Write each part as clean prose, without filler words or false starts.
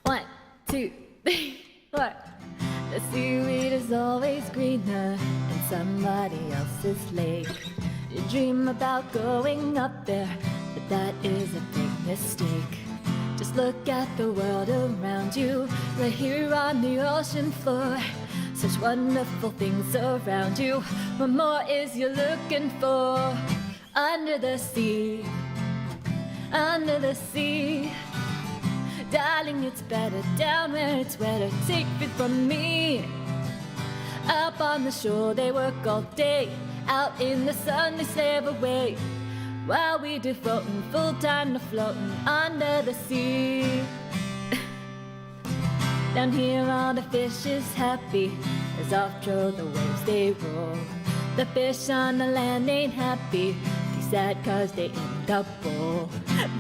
1, 2, 3, 4. The seaweed is always greener in somebody else's lake. You dream about going up there, but that is a big mistake. Just look at the world around you, right here on the ocean floor. Such wonderful things around you. What more is you looking for? Under the sea, under the sea. Darling, it's better down where it's wetter. Take it from me. Up on the shore they work all day, out in the sun they slave away, while we do floating, full time to floating under the sea. Down here all the fish is happy, as offshore the waves they roll. The fish on the land ain't happy, they sad cause they in the bowl.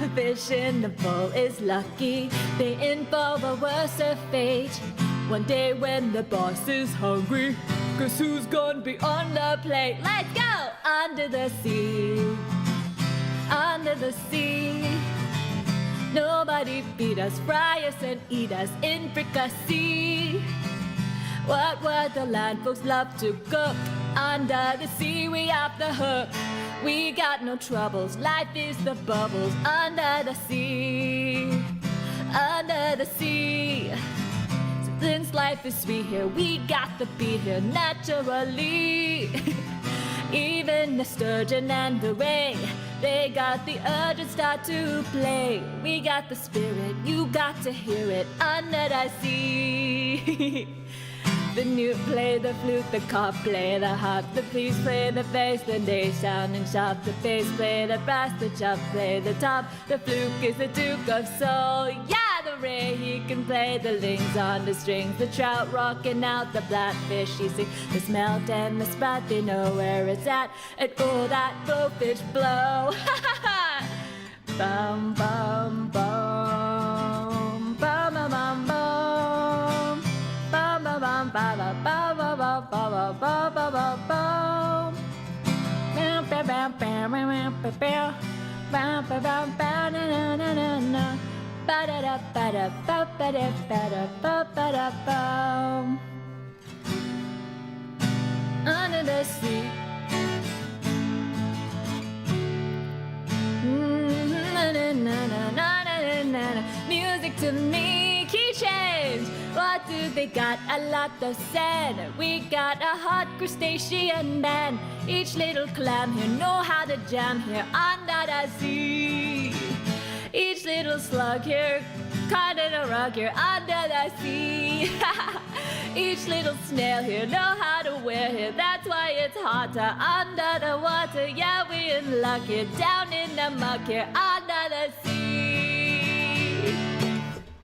The fish in the bowl is lucky, they in for a worse fate. One day when the boss is hungry, guess who's gonna be on the plate? Let's go! Under the sea, under the sea. Nobody feed us, fry us and eat us in fricassee. What would the land folks love to cook? Under the sea we off the hook. We got no troubles, life is the bubbles. Under the sea, under the sea. So since life is sweet here, we got the beat here naturally. Even the sturgeon and the ray, they got the urge and start to play. We got the spirit, you got to hear it under the sea. The newt play the flute, the cop play the harp, the police play the bass, the day sounding sharp, the bass play the brass, the chop play the top, the fluke is the duke of soul. Yeah, the ray he can play the lings on the strings, the trout rocking out, the blackfish he sings, the smelt and the sprout they know where it's at, and oh that blowfish blow. Bum bum bum, bum bum bum bum. Ba ba ba ba ba ba ba ba ba ba. Ba ba ba ba ba ba ba ba ba ba na na na na na. Ba da da ba da ba ba da ba da ba ba da ba. Under the sea. Na na na na na na na. Music to me, key change. What do they got? A lot of sand. We got a hot crustacean band. Each little clam here know how to jam here under the sea. Each little slug here caught in a rug here under the sea. Each little snail here know how to wear here. That's why it's hotter under the water. Yeah, we in luck here, down in the muck here under the sea.